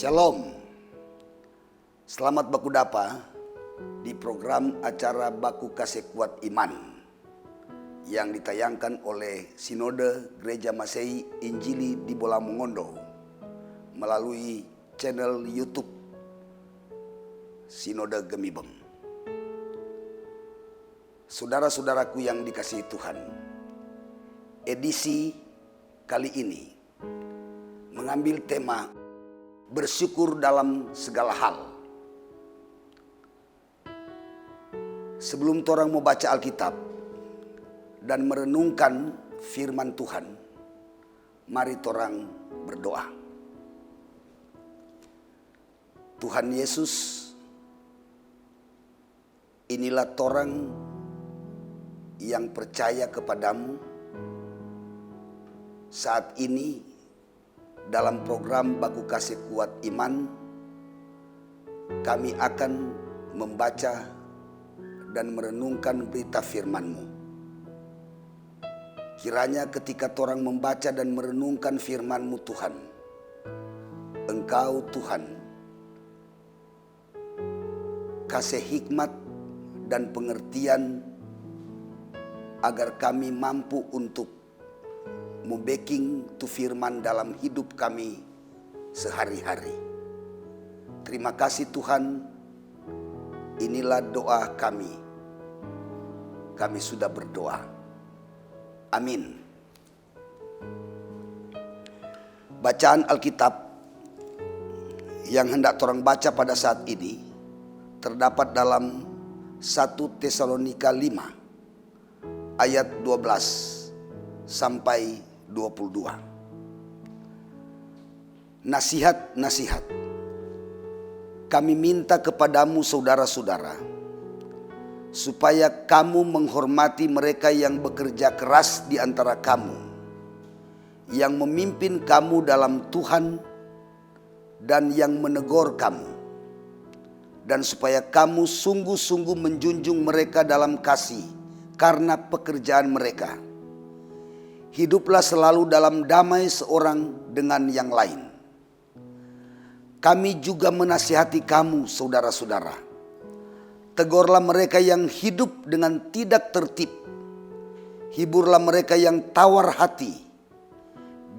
Shalom. Selamat baku dapa di program acara Baku Kasih Kuat Iman yang ditayangkan oleh Sinode Gereja Masehi Injili di Bola Mongondo melalui channel YouTube Sinode Gemibeng. Saudara-saudaraku yang dikasihi Tuhan, edisi kali ini mengambil tema bersyukur dalam segala hal. Sebelum torang mau baca Alkitab dan merenungkan firman Tuhan, mari torang berdoa. Tuhan Yesus, inilah torang yang percaya kepadamu saat ini. Dalam program Baku Kasih Kuat Iman, kami akan membaca dan merenungkan berita firman-Mu. Kiranya ketika torang membaca dan merenungkan firman-Mu Tuhan, Engkau Tuhan kasih hikmat dan pengertian agar kami mampu untuk membacking tu firman dalam hidup kami sehari-hari. Terima kasih Tuhan, inilah doa kami. Kami sudah berdoa. Amin. Bacaan Alkitab yang hendak torang baca pada saat ini terdapat dalam 1 Tesalonika 5 ayat 12 sampai 22. Nasihat-nasihat. Kami minta kepadamu saudara-saudara, supaya kamu menghormati mereka yang bekerja keras di antara kamu, yang memimpin kamu dalam Tuhan dan yang menegur kamu, dan supaya kamu sungguh-sungguh menjunjung mereka dalam kasih karena pekerjaan mereka. Hiduplah selalu dalam damai seorang dengan yang lain. Kami juga menasihati kamu saudara-saudara. Tegurlah mereka yang hidup dengan tidak tertib. Hiburlah mereka yang tawar hati.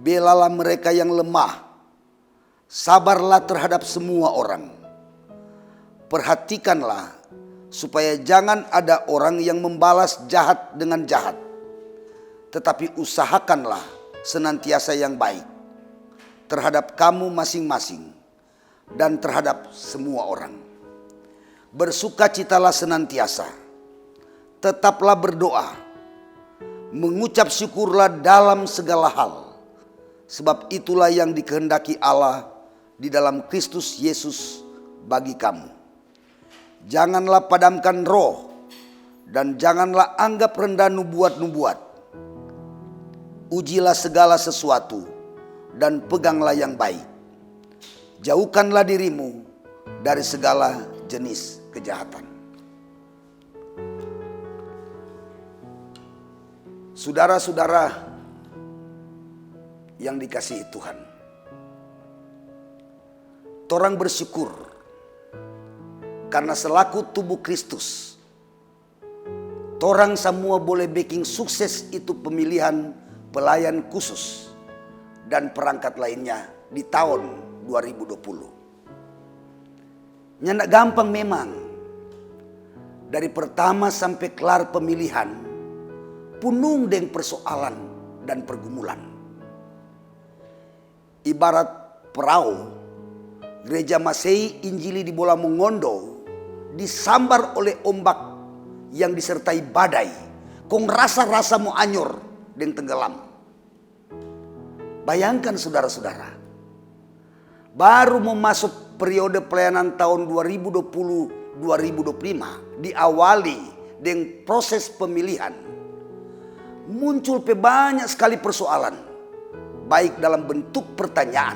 Belalah mereka yang lemah. Sabarlah terhadap semua orang. Perhatikanlah supaya jangan ada orang yang membalas jahat dengan jahat. Tetapi usahakanlah senantiasa yang baik terhadap kamu masing-masing dan terhadap semua orang. Bersukacitalah senantiasa, tetaplah berdoa, mengucap syukurlah dalam segala hal, sebab itulah yang dikehendaki Allah di dalam Kristus Yesus bagi kamu. Janganlah padamkan roh dan janganlah anggap rendah nubuat-nubuat. Ujilah segala sesuatu dan peganglah yang baik. Jauhkanlah dirimu dari segala jenis kejahatan. Saudara-saudara yang dikasihi Tuhan, torang bersyukur karena selaku tubuh Kristus, torang semua boleh bikin sukses itu pemilihan pelayan khusus dan perangkat lainnya di tahun 2020. Nyandak gampang memang. Dari pertama sampai kelar pemilihan, punung dengan persoalan dan pergumulan. Ibarat perahu, Gereja Masehi Injili di Bola Mongondo disambar oleh ombak yang disertai badai. Kong rasa-rasa mau anyur dan tenggelam. Bayangkan saudara-saudara, baru mau masuk periode pelayanan tahun 2020-2025 diawali dengan proses pemilihan. Muncul banyak sekali persoalan, baik dalam bentuk pertanyaan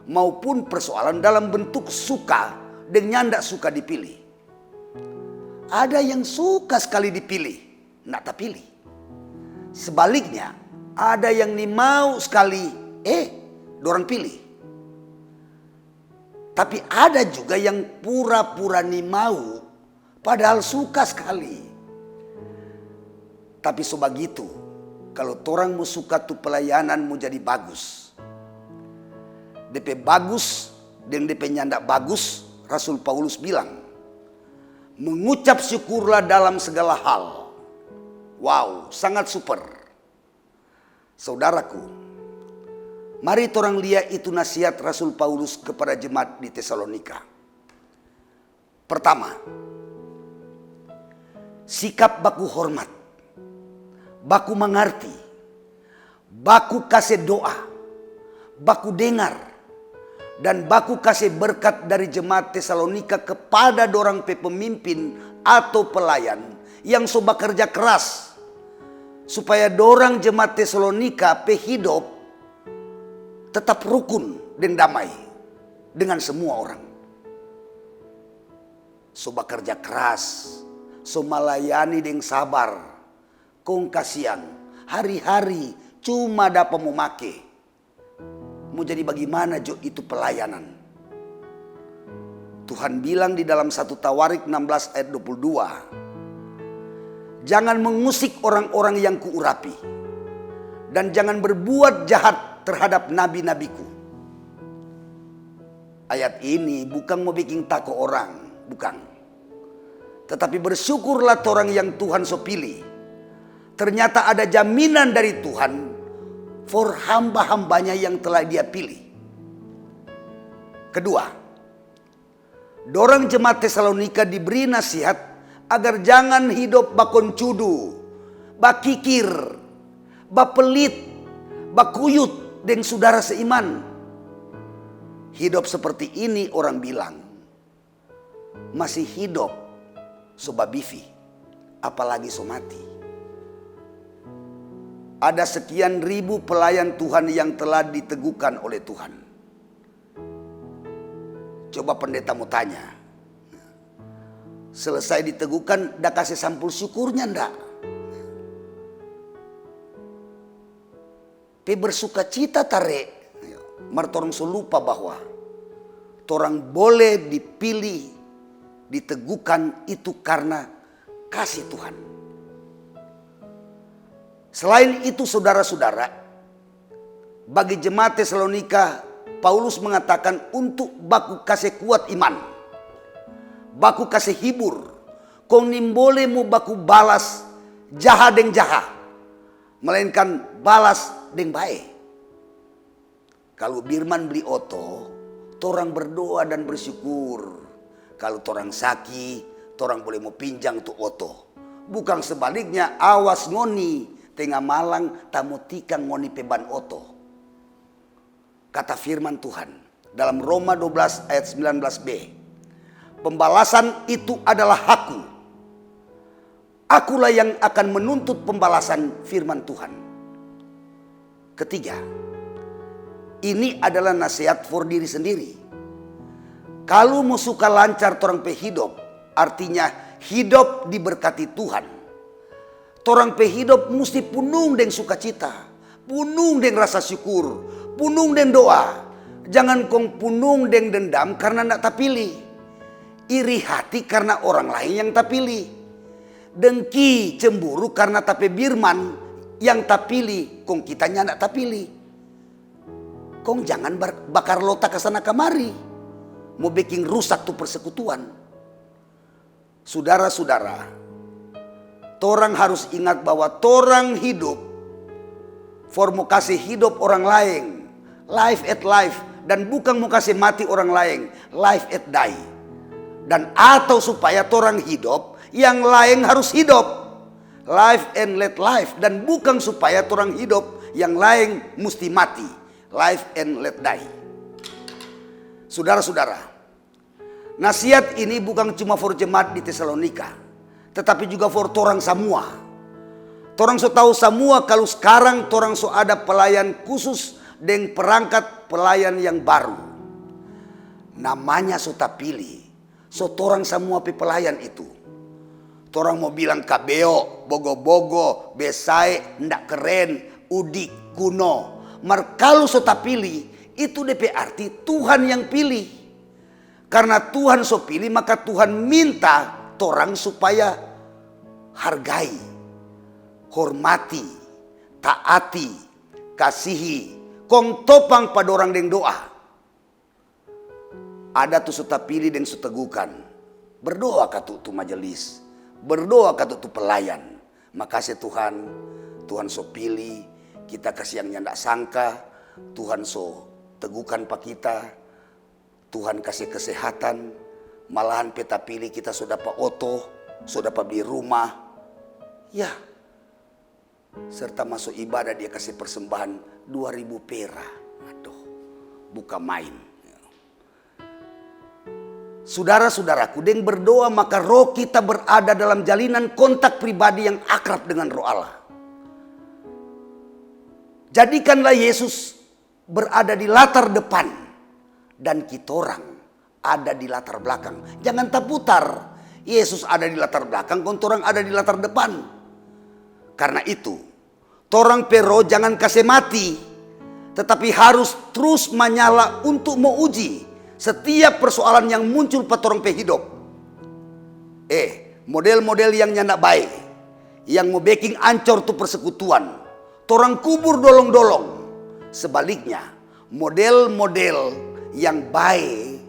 maupun persoalan dalam bentuk suka dan nyandak suka dipilih. Ada yang suka sekali dipilih, nggak terpilih. Sebaliknya, ada yang mau sekali, dorang pilih. Tapi ada juga yang pura-pura ni mau, padahal suka sekali. Tapi sebegitu, kalau torang mau suka tu pelayanan mau jadi bagus. DP bagus dan DP nyandak bagus, Rasul Paulus bilang, mengucap syukurlah dalam segala hal. Wow, sangat super. Saudaraku, mari torang lihat itu nasihat Rasul Paulus kepada jemaat di Tesalonika. Pertama, sikap baku hormat, baku mengerti, baku kasih doa, baku dengar, dan baku kasih berkat dari jemaat Tesalonika kepada dorang pemimpin atau pelayan yang soba kerja keras, supaya dorang jemaat Tesalonika hidup tetap rukun dan damai dengan semua orang. Soba kerja keras, so melayani dengan sabar, kong kasihan, hari-hari cuma dapat memake. Mau jadi bagaimana jo itu pelayanan? Tuhan bilang di dalam 1 Tawarik 16 ayat 22. Jangan mengusik orang-orang yang kuurapi. Dan jangan berbuat jahat terhadap nabi-nabiku. Ayat ini bukan mau bikin takut orang. Bukan. Tetapi bersyukurlah orang yang Tuhan so pilih. Ternyata ada jaminan dari Tuhan for hamba-hambanya yang telah dia pilih. Kedua, dorang jemaat Tesalonika diberi nasihat agar jangan hidup bakon cudu, bakikir, bapelit, bakuyut dengan saudara seiman. Hidup seperti ini orang bilang masih hidup sobabifi, apalagi so mati. Ada sekian ribu pelayan Tuhan yang telah diteguhkan oleh Tuhan. Coba pendeta mau tanya, selesai diteguhkan, dah kasih sampul syukurnya ndak? Bersuka cita tarik. Martorong lupa bahwa torang boleh dipilih, diteguhkan itu karena kasih Tuhan. Selain itu saudara-saudara, bagi jemaat Tesalonika, Paulus mengatakan untuk baku kasih kuat iman, baku kasih hibur, kong nimbole mu baku balas jaha deng jaha, melainkan balas deng bae. Kalau Birman beli oto, torang berdoa dan bersyukur. Kalau torang sakit, torang boleh mau pinjang tu oto. Bukan sebaliknya, awas ngoni tengah malang tamu tikang ngoni peban oto. Kata firman Tuhan dalam Roma 12 ayat 19b. Pembalasan itu adalah hakku. Akulah yang akan menuntut pembalasan, firman Tuhan. Ketiga, ini adalah nasihat for diri sendiri. Kalau mau suka lancar torang pe hidup, artinya hidup diberkati Tuhan. Torang pe hidup mesti punung dengan sukacita, punung dengan rasa syukur, punung dengan doa. Jangan kong punung dengan dendam karena nak terpilih. Iri hati karena orang lain yang terpilih. Dengki, cemburu karena tapi Birman yang terpilih, kong kitanya nak terpilih. Kong jangan bakar lota ke sana kemari, mau bikin rusak tuh persekutuan. Saudara-saudara, torang harus ingat bahwa torang hidup for mau kasih hidup orang lain, life at life, dan bukan mau kasih mati orang lain, life at die. Dan atau supaya torang hidup, yang lain harus hidup, life and let life, dan bukan supaya torang hidup, yang lain mesti mati, life and let die. Saudara-saudara, nasihat ini bukan cuma for jemaat di Tesalonika, tetapi juga for torang semua. Torang so tahu semua kalau sekarang torang so ada pelayan khusus dengan perangkat pelayan yang baru. Namanya so tapilih. So torang semua pelayan itu. Torang mau bilang kabeo, bogo-bogo, besai, ndak keren, udik, kuno. Mar kalau so tapilih, itu DP arti Tuhan yang pilih. Karena Tuhan so pilih, maka Tuhan minta torang supaya hargai, hormati, taati, kasihi, kong topang pada orang deng doa. Ada tu suta pilih deng sutegukan. Berdoa katu tu majelis, berdoa katu tu pelayan. Makasih Tuhan, Tuhan so pilih, kita kasih yang nyandak sangka, Tuhan so tegukan pak kita, Tuhan kasih kesehatan, malahan peta pilih kita sudah dapat oto, sudah dapat beli rumah, ya. Serta masuk ibadah dia kasih persembahan 2.000 perak, aduh, bukan main. Saudara-saudaraku, dengan berdoa maka roh kita berada dalam jalinan kontak pribadi yang akrab dengan roh Allah. Jadikanlah Yesus berada di latar depan dan kita orang ada di latar belakang. Jangan terputar. Yesus ada di latar belakang, kita orang ada di latar depan. Karena itu, torang pero jangan kasih mati, tetapi harus terus menyala untuk menguji setiap persoalan yang muncul pada orang pe hidup. Model-model yang nyandak baik, yang mau baking ancor tu persekutuan, torang kubur dolong-dolong. Sebaliknya, model-model yang baik,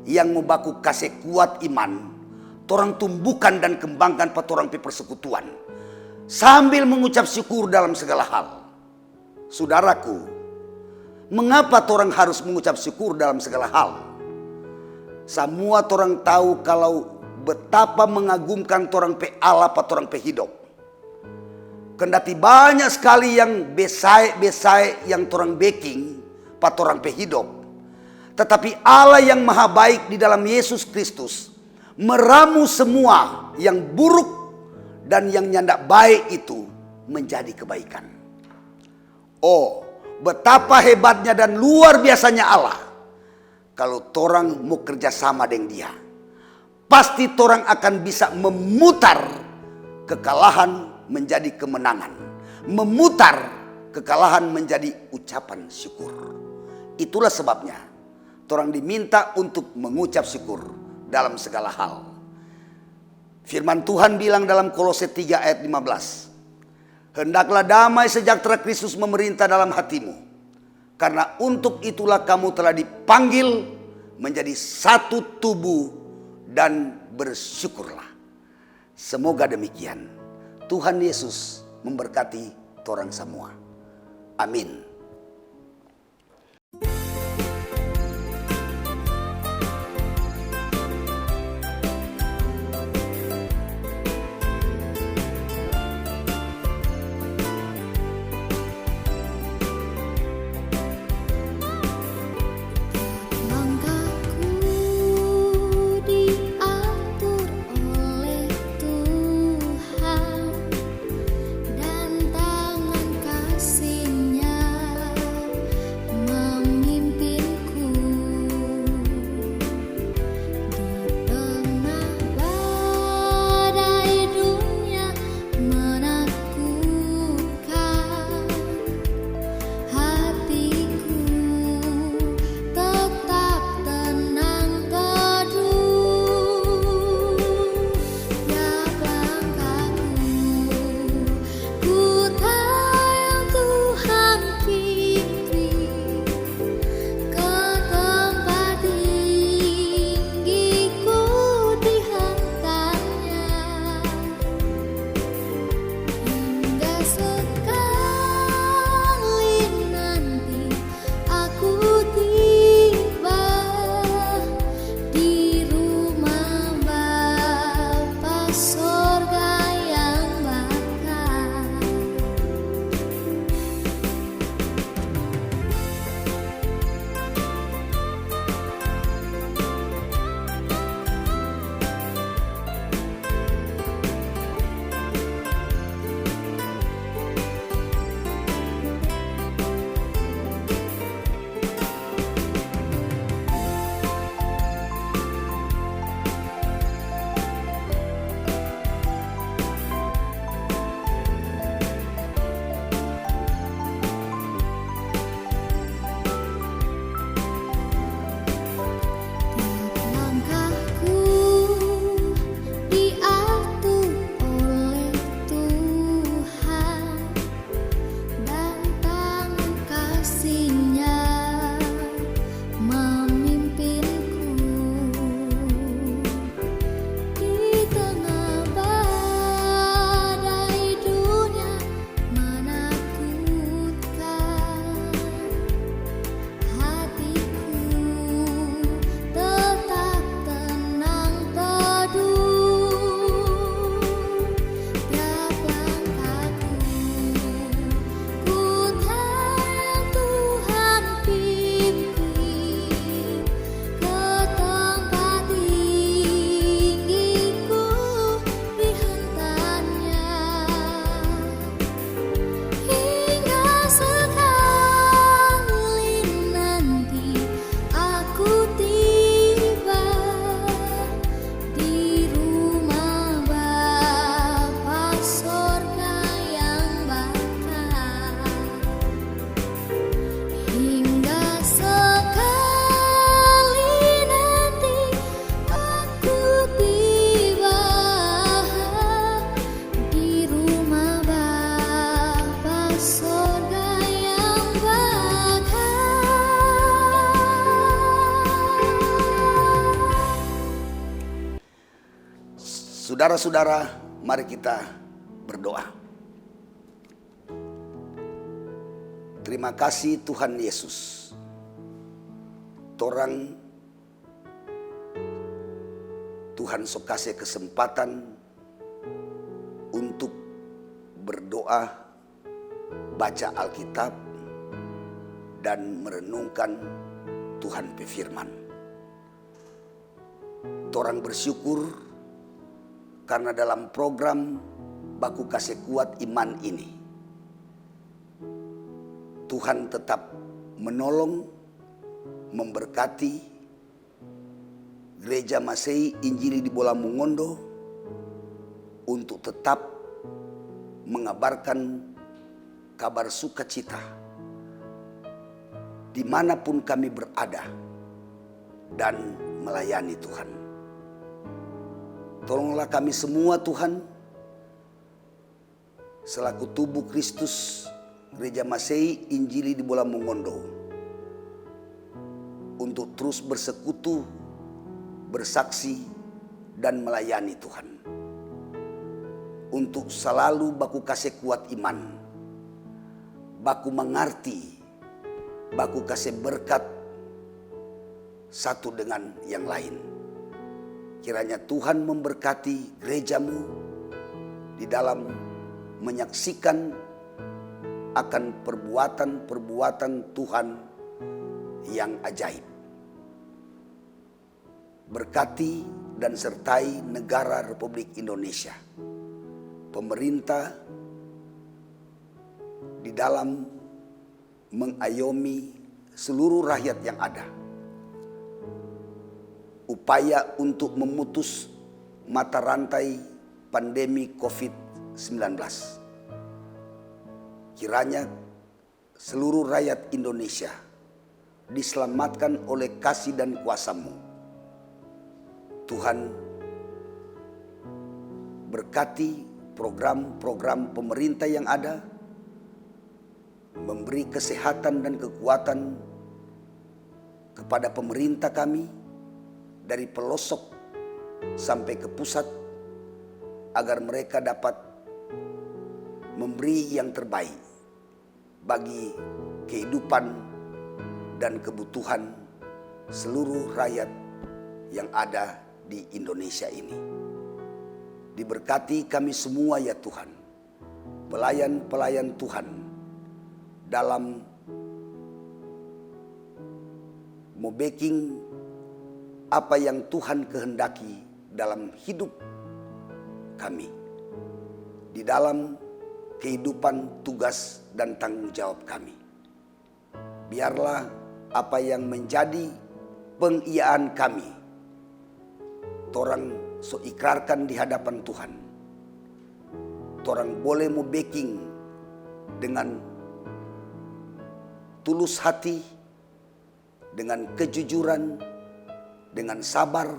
yang mau baku kasih kuat iman, torang tumbuhkan dan kembangkan pada orang pe persekutuan, sambil mengucap syukur dalam segala hal. Saudaraku, mengapa torang harus mengucap syukur dalam segala hal? Semua torang tahu kalau betapa mengagumkan torang pe Allah pa torang pe hidup. Kendati banyak sekali yang besai-besai yang torang baking pa torang pe hidup, tetapi Allah yang maha baik di dalam Yesus Kristus meramu semua yang buruk dan yang nyandak baik itu menjadi kebaikan. Oh, betapa hebatnya dan luar biasanya Allah. Kalau torang mau kerjasama dengan dia, pasti torang akan bisa memutar kekalahan menjadi kemenangan, memutar kekalahan menjadi ucapan syukur. Itulah sebabnya torang diminta untuk mengucap syukur dalam segala hal. Firman Tuhan bilang dalam Kolose 3 ayat 15, hendaklah damai sejahtera Kristus memerintah dalam hatimu, karena untuk itulah kamu telah dipanggil menjadi satu tubuh dan bersyukurlah. Semoga demikian. Tuhan Yesus memberkati torang semua. Amin. Dan tangan kasih-Nya Saudara-saudara, mari kita berdoa. Terima kasih Tuhan Yesus. Torang Tuhan sok kasih kesempatan untuk berdoa, baca Alkitab, dan merenungkan Tuhan berfirman. Torang bersyukur karena dalam program Baku Kasih Kuat Iman ini, Tuhan tetap menolong, memberkati Gereja Masehi Injili di Bola Mongondo untuk tetap mengabarkan kabar sukacita dimanapun kami berada dan melayani Tuhan. Tolonglah kami semua Tuhan, selaku tubuh Kristus Gereja Masehi Injili di Bola Mongondo, untuk terus bersekutu, bersaksi, dan melayani Tuhan. Untuk selalu baku kasih kuat iman, baku mengerti, baku kasih berkat satu dengan yang lain. Kiranya Tuhan memberkati gerejamu di dalam menyaksikan akan perbuatan-perbuatan Tuhan yang ajaib. Berkati dan sertai negara Republik Indonesia, pemerintah di dalam mengayomi seluruh rakyat yang ada. Upaya untuk memutus mata rantai pandemi COVID-19. Kiranya seluruh rakyat Indonesia diselamatkan oleh kasih dan kuasa-Mu. Tuhan berkati program-program pemerintah yang ada, memberi kesehatan dan kekuatan kepada pemerintah kami dari pelosok sampai ke pusat, agar mereka dapat memberi yang terbaik bagi kehidupan dan kebutuhan seluruh rakyat yang ada di Indonesia ini. Diberkati kami semua ya Tuhan, pelayan-pelayan Tuhan dalam making apa yang Tuhan kehendaki dalam hidup kami, di dalam kehidupan, tugas, dan tanggung jawab kami. Biarlah apa yang menjadi pengiaan kami, torang so ikrarkan di hadapan Tuhan. Torang boleh making dengan tulus hati, dengan kejujuran, dengan sabar,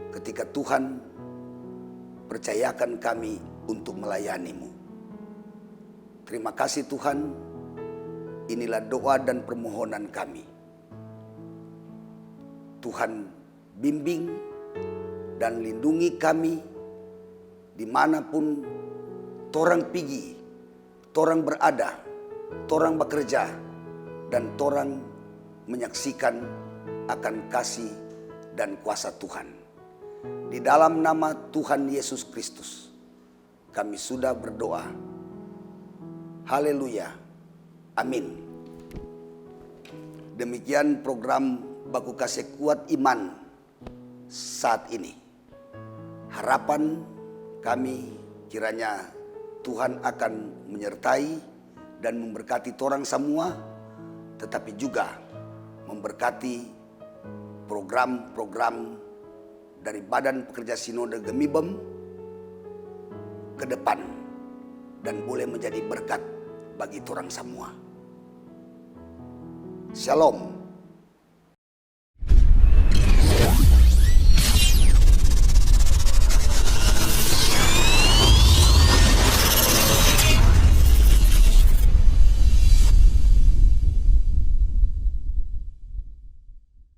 ketika Tuhan percayakan kami untuk melayani-Mu. Terima kasih Tuhan, inilah doa dan permohonan kami. Tuhan bimbing dan lindungi kami dimanapun torang pergi, torang berada, torang bekerja, dan torang menyaksikan akan kasih dan kuasa Tuhan. Di dalam nama Tuhan Yesus Kristus, kami sudah berdoa. Haleluya. Amin. Demikian program Baku Kasih Kuat Iman saat ini. Harapan kami kiranya Tuhan akan menyertai dan memberkati torang semua, tetapi juga memberkati program-program dari Badan Pekerja Sinode Gemibem ke depan dan boleh menjadi berkat bagi torang semua. Shalom.